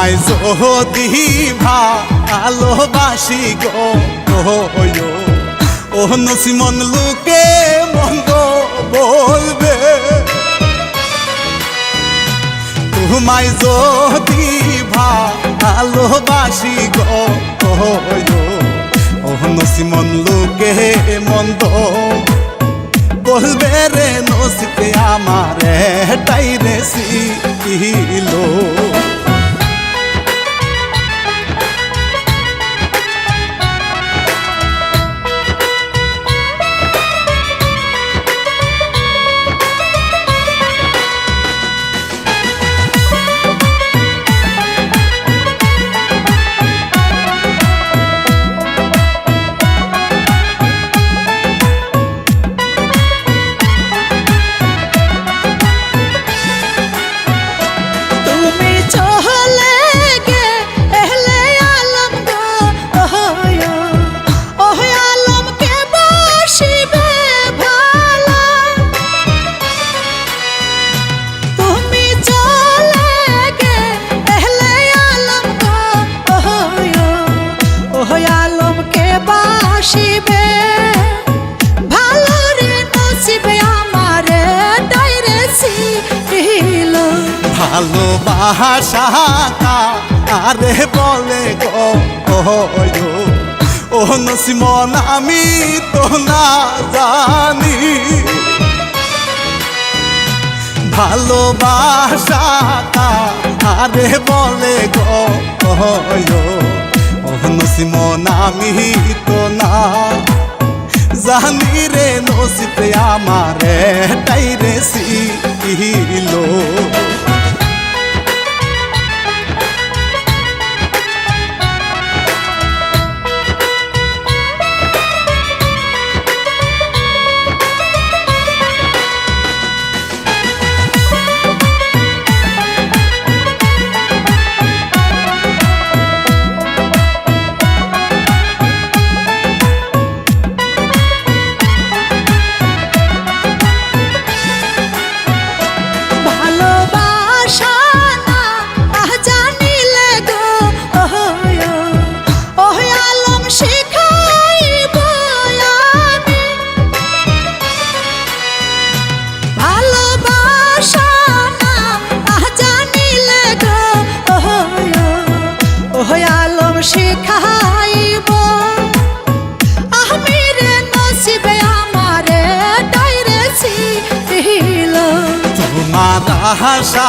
তোমায় যদি ভালোবাসি গো ও নসিমন লোকে মন্দ বলবে, তোমায় যদি ভালোবাসি গো ও নসিমন লোকে মন্দ বলবে রে, নসিবে আমার এটাই রে ছিল। ভালোবাসা আরে বলে গো ও নসিমন আমি তো না জানি, ভালোবাসা আরে বলে গো ও নসিমন আমি তো না জানি রে, নসিবে আমার এটাই রে ছিল। আশা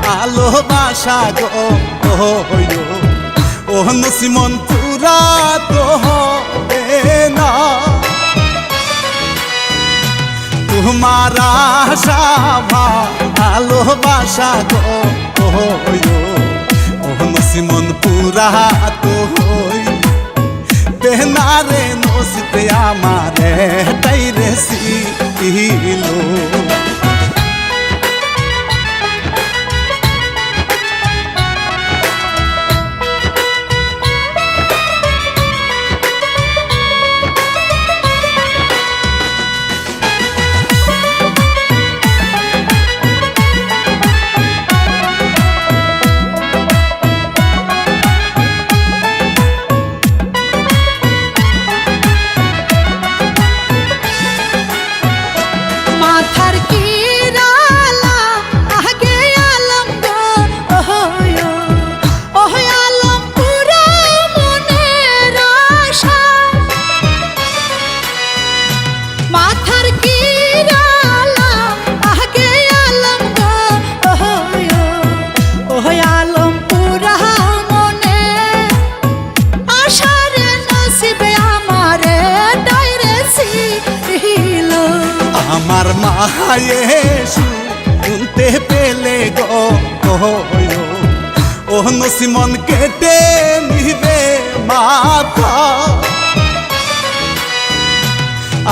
ভালোবাসা গো ও নসিমন পুরা তো হবে না, তোমার আশা ভালোবাসা গো ও নসিমন পুরা তো হইবে না রে, নসিবে আমার এটাই রে ছিল। আমার মায়ে শুনতে পেলে গো ও নসিমন কেটে নিবে মাথা,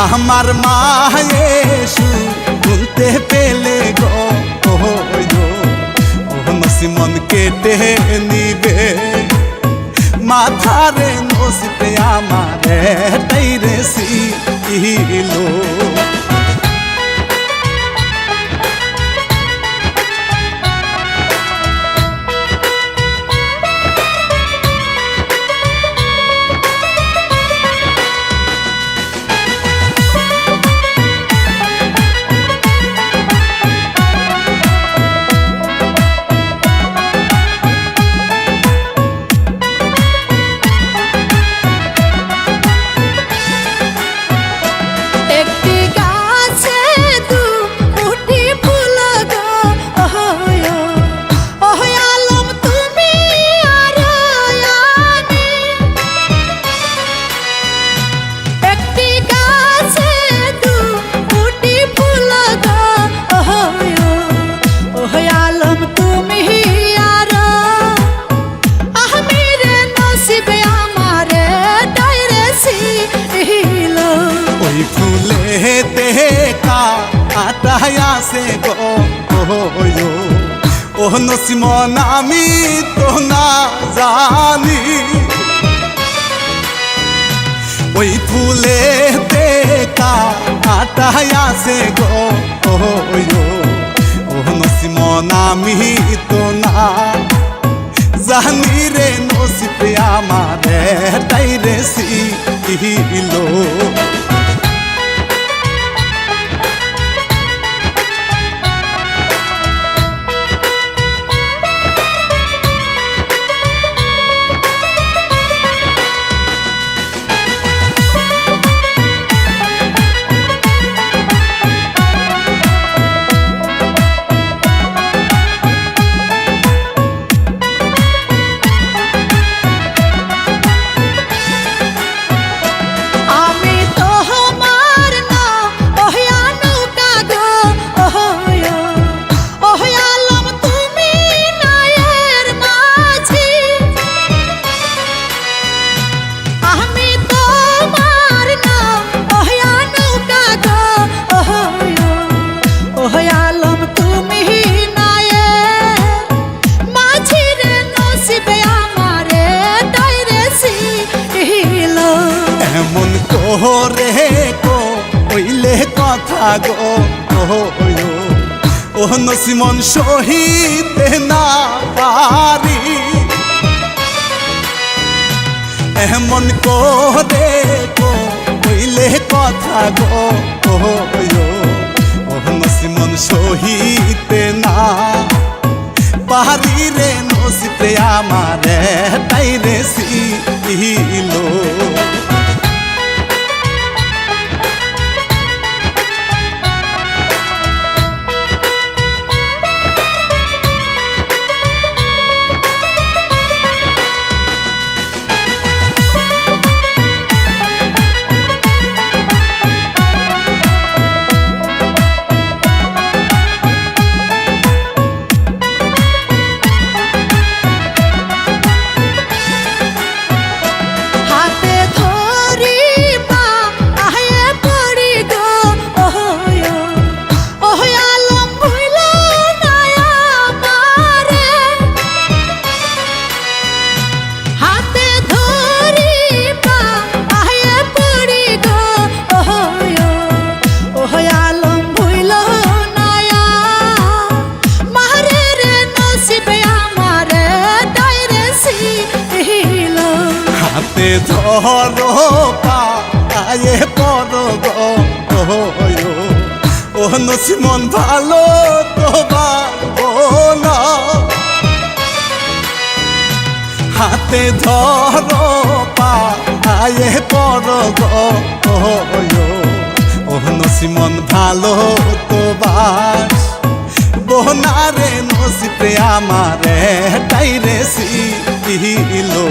আমার মায়ে শুনতে পেলে গো ও নসিমন কেটে নিবে মাথারে, নসিবে আমার এটাই রে ছিল। কাটায় আছে গো ও নসিমন আমি তো না জানি ওই ফুলেতে কাটায় আছে গো ও নসিমন আমি তো না জানি রে নসিবে আমারে তাইরে সিলো এমন কোরে কইলে কথা গো ও নসিমন সহিতে না পারি এমন কোরে কইলে কথা গো ও নসিমন সহিতে না পারি রে নসিবে আমারে তাইরে সিলো ধরো পায়ে পড়ো গো ও নসিমন ভালো তো বাবো না হাতে ধরো পায়ে পড়ো গো ও নসিমন ভালো তো বাস বোনারে নসিবে আমারে তাইরে সিলো